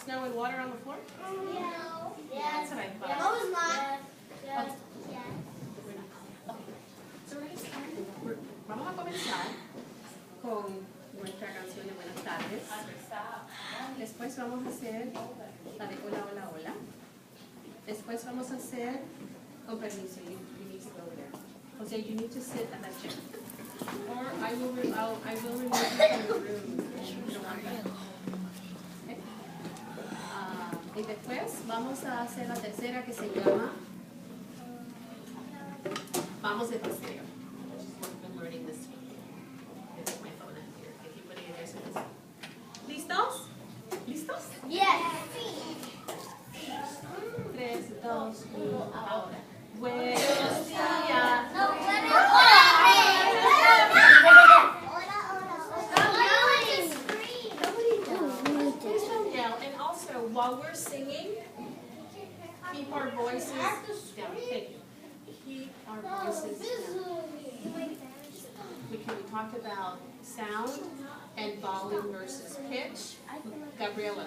snow and water on the floor? Yeah. That's what I thought. No, it's not. Okay. So vamos a comenzar con nuestra canción de buenas tardes. Después vamos a hacer la de hola, hola, hola. Después vamos a hacer, con permiso, you need to go there. O sea, you need to sit at that chair. Or I will remove you from the room. You don't want that. Okay. Y después vamos a hacer la tercera que se llama Vamos de paseo. I'm learning this week. I put my phone in here. If you put it in there, so it's... ¿Listos? ¿Listos? Yes. 3, 2, 1, ahora. Buenos días. No, Please don't yell. And also, while we're singing, keep our voices down. Thank you. Keep our voices down. We talked about sound and volume versus pitch. Gabriela.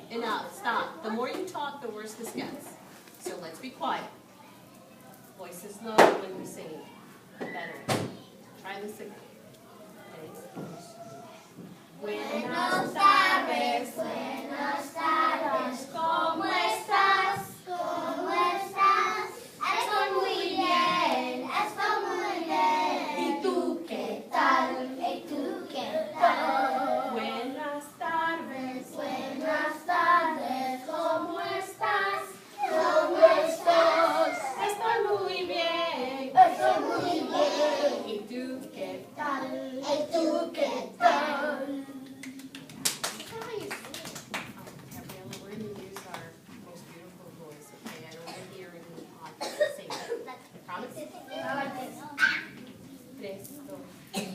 Enough, stop. The more you talk, the worse this gets. So let's be quiet. Voice is low when we sing. Better. Try this again. Okay. Buenas tardes. Buenas tardes. ¿Cómo estás? ¿Cómo estás? Estoy muy bien. Estoy muy bien. ¿Y tú qué tal? ¿Y tú qué tal? Buenas tardes. Buenas tardes. ¿Cómo estás? ¿Cómo estás? Estoy muy bien. Estoy muy bien. ¿Y tú qué tal? ¿Y tú qué tal? Gabriela, we're going to use our most beautiful voice, okay? I don't want to hear any odd singing. Promise? 3, 2, 1.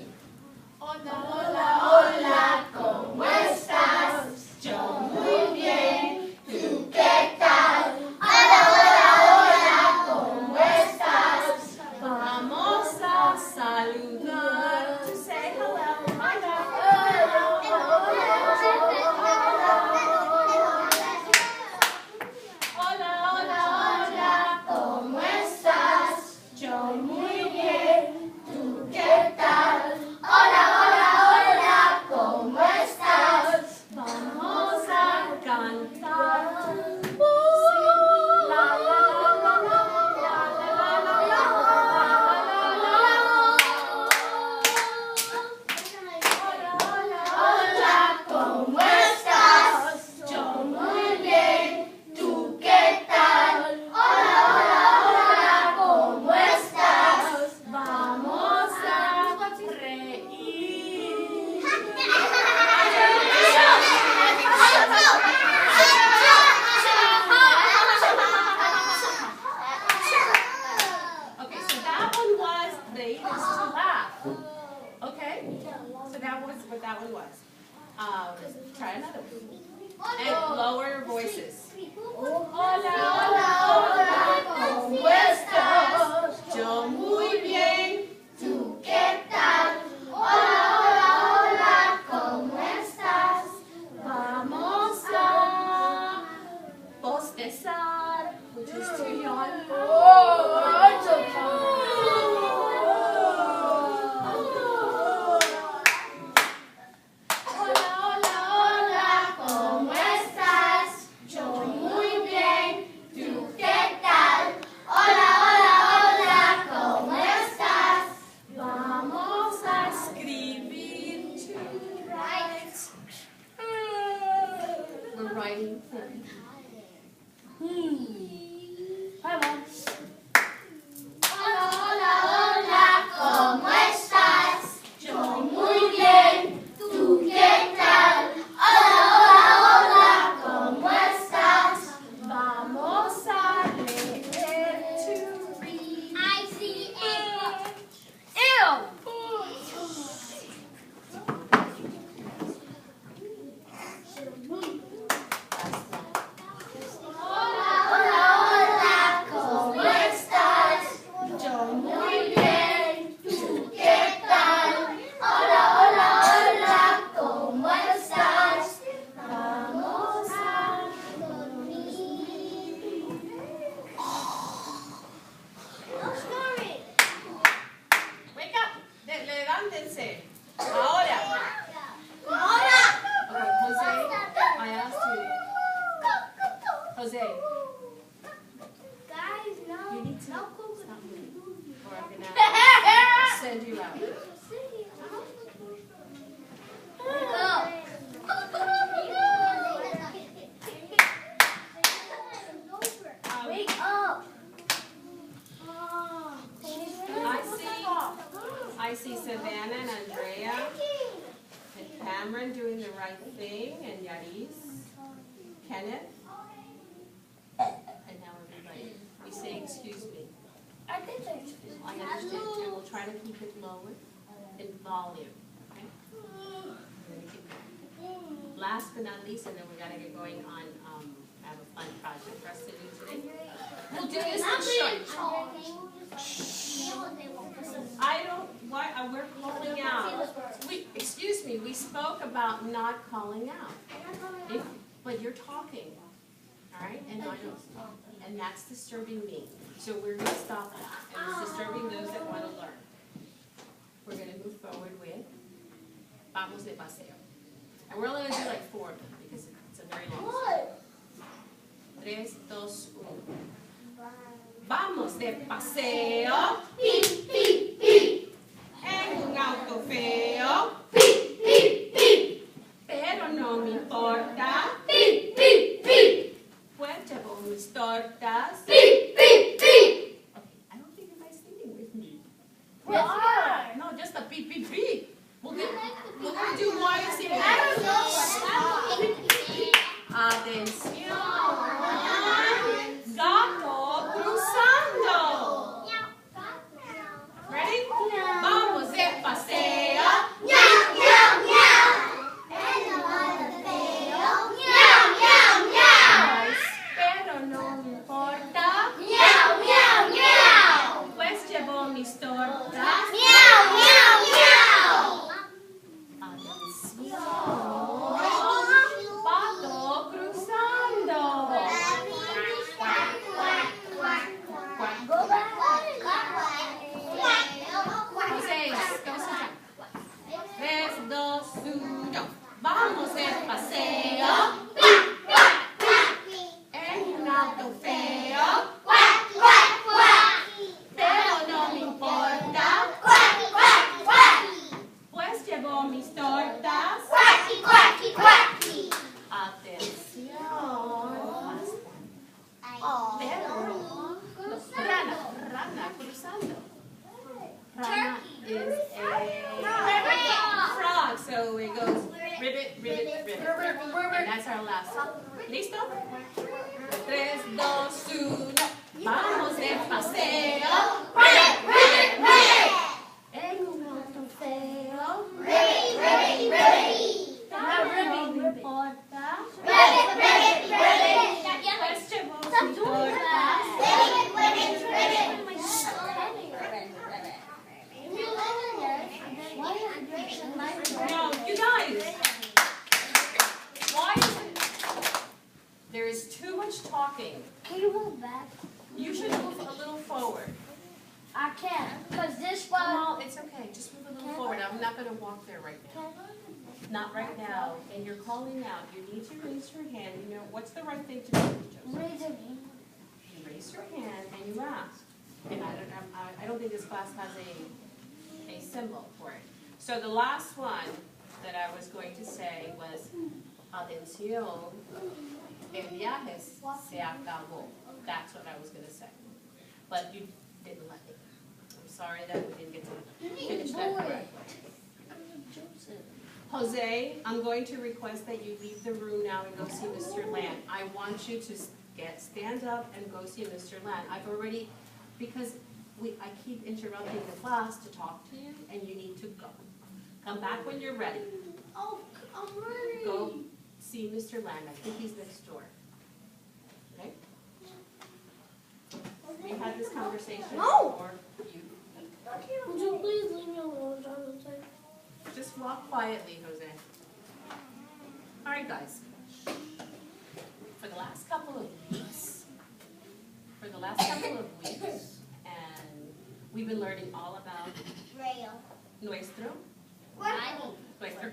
Hola, Hola, hola, ¿cómo estás? yo Muy bien, ¿tú qué tal? Hola, hola, hola, ¿cómo estás? vamos a saludar. To say hello. Hola. Hola, hola, Hola, ¿cómo estás? Yo muy bien, ¿tú qué tal? Hola, hola, hola, ¿cómo estás? vamos a cantar. La, la, la, la, la, la, la, la, Hola, ¿cómo estás? Yo muy bien, ¿tú qué tal? Hola, hola, hola, ¿cómo estás? vamos a reír. Okay, so that one was reír is to laugh. Okay? So that was what that one was. Try another one. And lower your voices. Hola, hola, hola, ¿cómo estás? Yo muy bien. ¿Tú qué tal? Hola, hola, hola, ¿cómo estás? Vamos a bostezar, which is to yawn. Hola, hola, hola, ¿cómo estás? Yo muy bien, ¿tú qué I see Savannah and Andrea and Cameron doing the right thing, and Yaris, Kenneth, and now everybody. We say excuse me. I did say excuse me. I understand too. We'll try to keep it lower in volume. Okay? Last but not least, and then we gotta get going on. I have a fun project for us to do today. We'll do this in short. I don't. Why? We're calling out. Excuse me. We spoke about not calling out. But you're talking, all right? And I don't. And that's disturbing me. So we're going to stop that. And it's disturbing those that want to learn. We're going to move forward with Vamos de Paseo. And we're only going to do like 4 of them because it's a very long story. 3, 2, 1. Vamos de paseo. Beep, beep, beep. En un auto feo. Beep, beep, beep. Pero no me importa. Beep, beep, beep. Pues llevo mis tortas. Beep, beep, beep. Okay, I don't think you guys singing with me. We are. No, just a beep, beep, beep. We're going to do why you sing. I don't know. Atención. Gato cruzando. Ready? Vamos de paseo. Meow, meow, meow. And the water feo. Meow, meow, meow. Pero no me importa. Meow, meow, meow. Pues llevo mis tortas. Meow, meow, meow. Atención. Pato cruzando. José, tres, dos, uno. Vamos de paseo. En un auto feo. Pero no me importa. Pues llevo mis tortas. Atención. Pero, rana cruzando. Rana is a frog, so it goes ribbit, ribbit, ribbit. And that's our last one. ¿Listo? 3, 2, 1. Vamos de paseo. En un auto feo. Pero no me importa. Pues llevo mis tortas. No, you guys. Why is it? There is too much talking. Can you move back? You should move a little forward. I can't, because this one. No, it's okay. Just move a little forward. I'm not going to walk there right now. Not right now. And you're calling out. You need to raise your hand. You know, what's the right thing to do, Joseph? You raise your hand and you ask. And I don't think this class has a symbol for it. So the last one that I was going to say was, atención, el viaje se acabó. That's what I was going to say. But you didn't let me. I'm sorry that we didn't get to finish that correctly. Jose, I'm going to request that you leave the room now and go see Mr. Land. I want you to stand up and go see Mr. Land. I've already, because I keep interrupting the class to talk to you, and you need to go. Come back when you're ready. Oh, I'm ready. Go see Mr. Land. I think he's next door. Okay? We had this conversation before. Would you please leave me alone, Jonathan? Just walk quietly, Jose. All right, guys. For the last couple of weeks, and we've been learning all about nuestro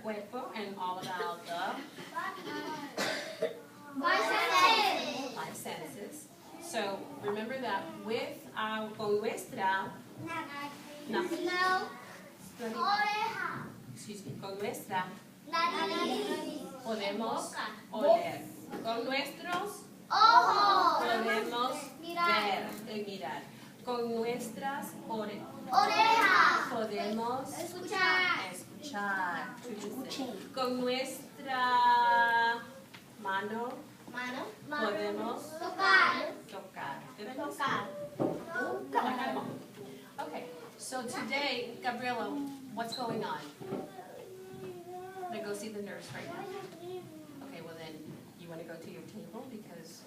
cuerpo, and all about the 5 senses. So remember that con nuestra, con nuestra podemos oler. Con nuestros ojos podemos ver y mirar. Con nuestras orejas podemos Escuchar. escuchar. To listen. Con nuestra mano Mano. podemos Tocar. tocar. Tocar. Okay, so today, Gabriela, what's going on? I'm gonna go see the nurse right now. Okay, well then, you wanna go to your table because,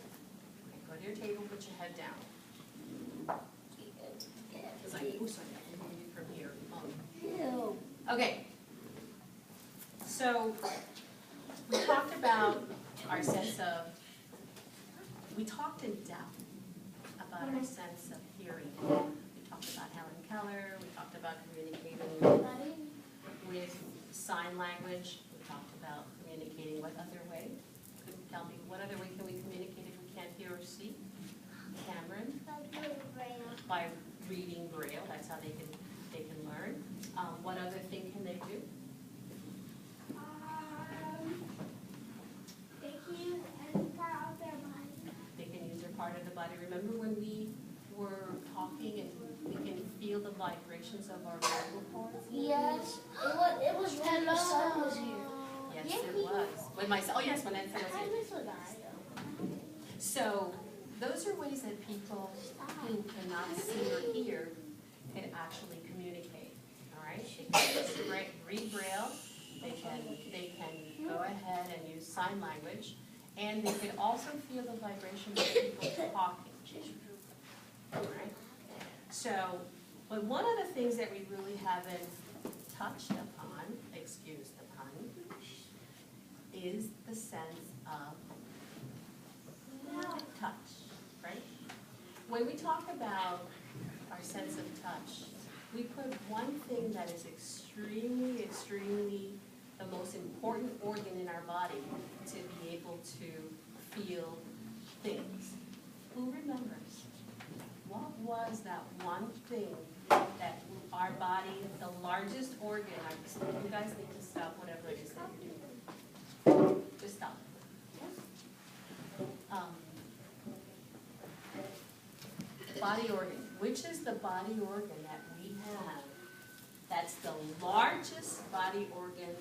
okay, go to your table, put your head down. It's like, oh, sorry, I can hear you from here. Okay. So, we talked about our sense of, we talked in depth about our sense of hearing. We talked about Helen Keller, we talked about communicating with sign language, we talked about communicating what other way? Could you tell me, what other way can we communicate if we can't hear or see? Cameron? By reading Braille, that's how they can learn. What other thing can they do? They can use their part of the body. Remember when we were talking and we can feel the vibrations of our vocal cords? Yes, it was when the sun was here. Yes, it was. When my son, oh yes, when Edson was here. So those are ways that people who cannot see or hear can actually communicate. All right, they can read Braille. They can go ahead and use sign language, and they can also feel the vibrations of people talking. All right. So, but one of the things that we really haven't touched upon, excuse the pun, is the sense of touch, right? When we talk about our sense of touch, we put one thing that is extremely, extremely the most important organ in our body to be able to feel things. Who remembers? What was that one thing that our body, the largest organ, you guys need to stop whatever it is that you're doing. Just stop. Body organ. Which is the body organ that we have that's the largest body organ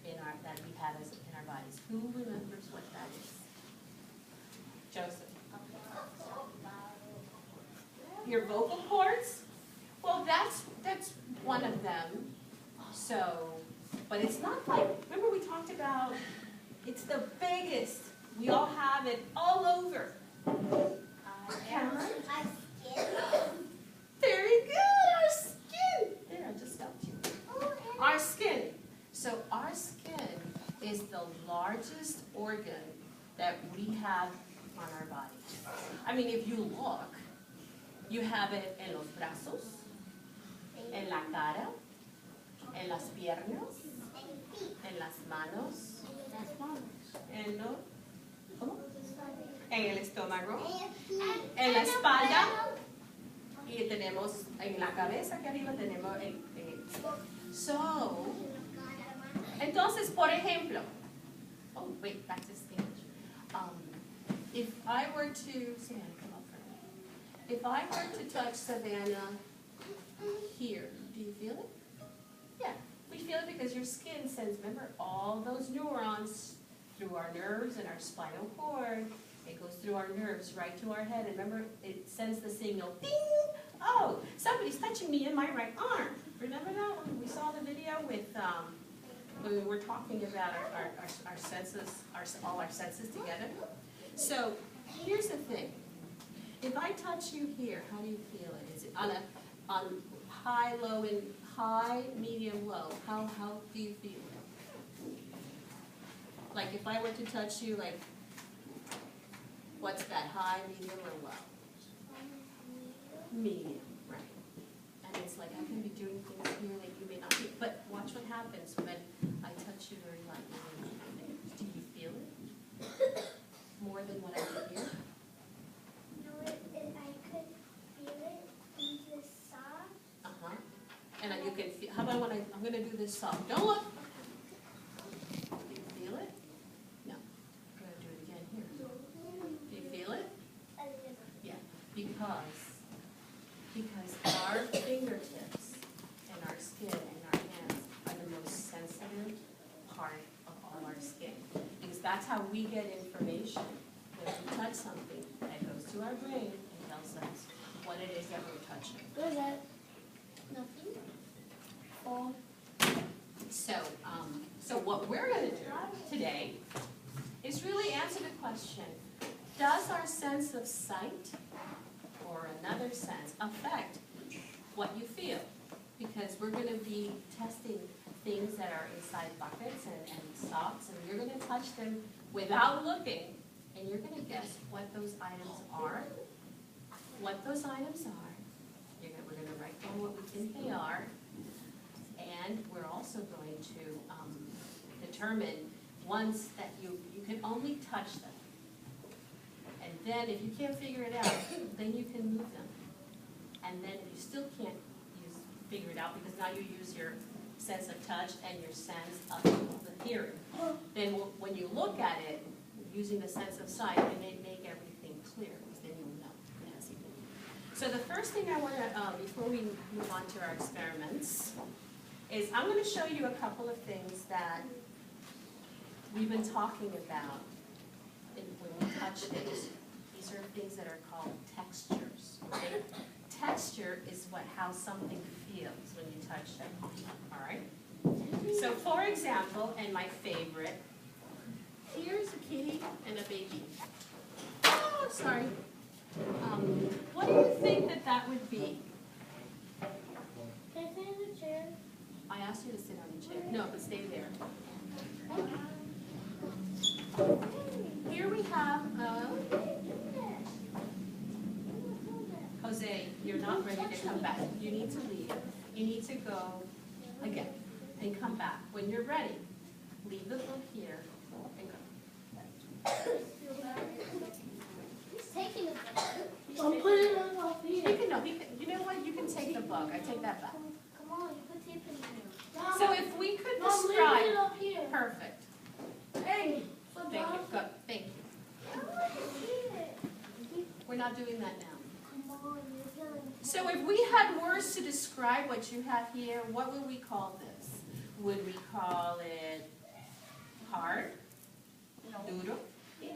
that we have in our bodies? Who remembers what that is? Joseph. Your vocal cords? Well, that's one of them. So, but it's not like, remember we talked about, it's the biggest. We all have it all over. Cameron? Very good, our skin. There, I just helped you. Our skin. So our skin is the largest organ that we have on our body. I mean, if you look, you have it en los brazos, en la cara, en las piernas, en las manos, en lo, ¿cómo? En el estómago, en la espalda, y tenemos en la cabeza, que arriba tenemos So, entonces, por ejemplo, oh, wait, back to stage. If I were to, Savannah, come up for me. If I were to touch Savannah here, do you feel it? Yeah, we feel it because your skin sends, remember, all those neurons through our nerves and our spinal cord. It goes through our nerves right to our head. And remember, it sends the signal, ding! Oh, somebody's touching me in my right arm. Remember that when we saw the video with, when we were talking about our senses, all our senses together? So, here's the thing. If I touch you here, how do you feel it? Is it on high, low, and high, medium, low? How do you feel it? Like if I were to touch you, like, what's that, high, medium, or low? Medium, right. And it's like I can be doing things here that you may not be. But watch what happens when I touch you very lightly. Do you feel it? More than what I did here? No, I could feel it in the soft. Uh-huh. And you can feel, how about when I'm going to do this soft? Don't look. Do you feel it? No. I'm going to do it again here. Do you feel it? Yeah. Because our fingertips and our That's how we get information. When we touch something, that goes to our brain and tells us what it is that we're touching. What is that? Nothing. Oh. So what we're going to do today is really answer the question, does our sense of sight or another sense affect what you feel? Because we're going to be testing things that are inside buckets and socks, and you're going to touch them without looking, and you're going to guess what those items are. What those items are. We're going to write down what we think they are, and we're also going to determine once that you can only touch them. And then if you can't figure it out, then you can move them. And then if you still can't figure it out, because now you use your sense of touch and your sense of the hearing, then when you look at it, using the sense of sight, it may make everything clear, because then you'll know. So the first thing I want to, before we move on to our experiments, is I'm going to show you a couple of things that we've been talking about when we touch things. These are things that are called textures. Okay? Texture is how something feels when you touch it. All right? So for example, and my favorite, here's a kitty and a baby. Oh, sorry. What do you think that would be? Can I sit in the chair? I asked you to sit on the chair. No, but stay there. Here we have Jose, you're not ready to come back. You need to leave. You need to go again and come back. When you're ready, leave the book here and go. He's taking the book. I'll put it on up here. You know what? You can take the book. I take that back. Come on, you put tape in here. So if we could Mom, describe. leave it up here. Perfect. Hey. Thank you. Good. Thank you. I want to see it. We're not doing that now. Come on, you're killing me. So if we had words to describe what you have here, what would we call this? Would we call it hard? Duro? Yeah.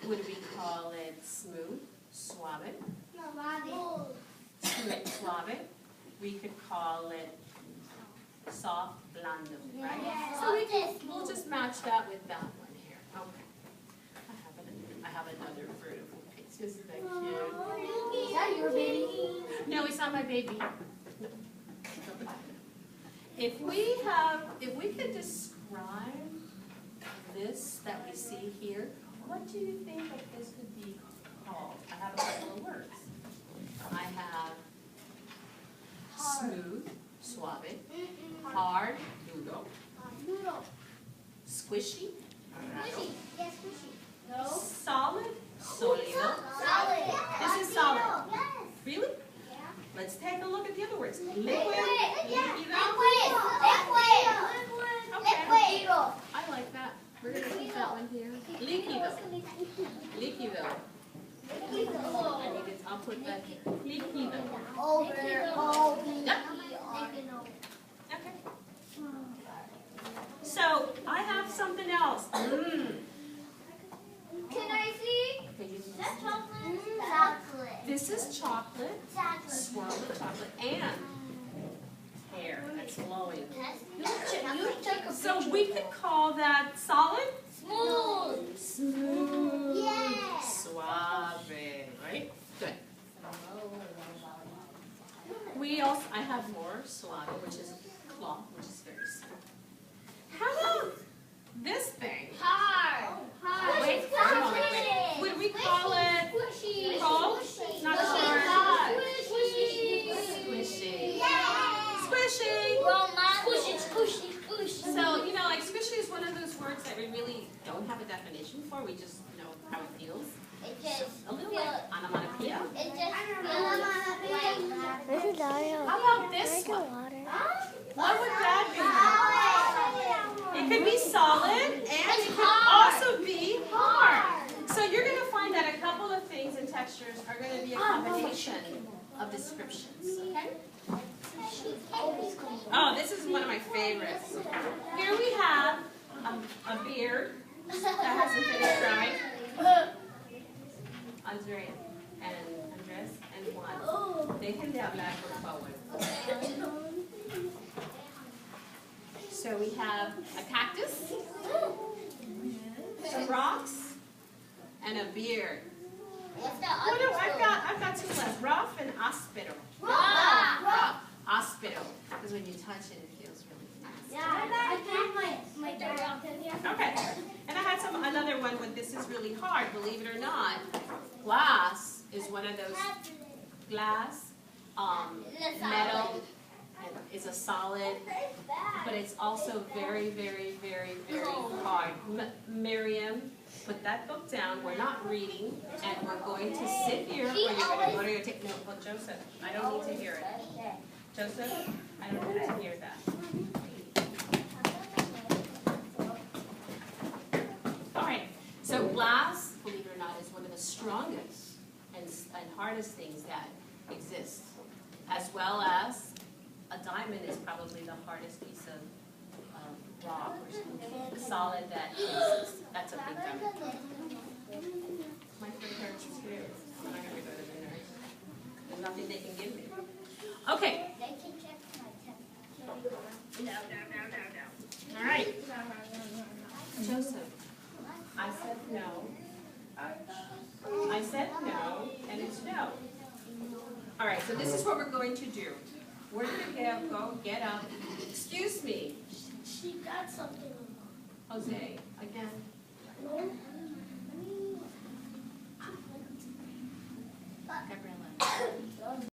Would we call it smooth? Suave? No, Smooth, suave. We could call it soft, blando, right? Yeah. So we'll just match that with that one here. Okay. I have another vertical piece. Isn't that cute? Is that your baby? No, it's not my baby. No. If we could describe this that we see here, what do you think that this could be called? I have a couple of words. I have smooth, suave, hard, duro, Noodle. squishy, Squishy. Yes, squishy. No. solid, sólido. Solid. This is solid. Yes. Really? Yeah. Let's take a look at the other words. Liquid, Liquid. líquido. Liquid. I like that. We're going to keep that one here. Líquido. Líquido. I'll put that here. Líquido. Okay. So, I have something else. Can I see? Okay, you Is that chocolate? Chocolate. This is chocolate, swirl with chocolate, and hair that's flowing. So we could call that solid, Smooth. smooth, Yeah. suave, right? Good. I have more suave, which is cloth, which is very smooth. How about this thing? Hard. Wait, wait. Would we call it Squishy. cold? Not hard. Squishy. Squishy. Yeah. Squishy. Squishy. So, like squishy is one of those words that we really don't have a definition for. We just know how it feels. It just A little like onomatopoeia. It just feels like This is Dario. How about this Can I one? get water? What would that be? It could be solid and it could hard. also be hard. So you're going to find that a couple of things and textures are going to be a combination of descriptions. Okay? Oh, this is one of my favorites. Here we have a beard That hasn't finished, right? Andre and Andres and Juan. Dejen de hablar, por favor. So we have a cactus, some rocks, and a beard. What's the Oh, other no, I've got two left. Rough and aspero. Rough. Aspero. Because when you touch it, it feels really nice. Yeah, I found my dog. Okay. And I had another one, but this is really hard, believe it or not. Glass is one of those glass, metal is a solid, but it's also very, very, very, very hard. Miriam, put that book down. We're not reading, and we're going to sit here, or you're going to go to your table. No, but Joseph, I don't need to hear it. Joseph, I don't need to hear that. All right. So glass, believe it or not, is one of the strongest and hardest things that exist, as well as a diamond is probably the hardest piece of rock or something solid that exists. That's a big diamond. My foot hurts too. I'm not going to go to the nurse. There's nothing they can give me. Okay. They can check my temperature. No. All right. Joseph, I said no. I said no, and it's no. All right, so this is what we're going to do. Where did you go? Get up. Excuse me. She got something. Jose, again.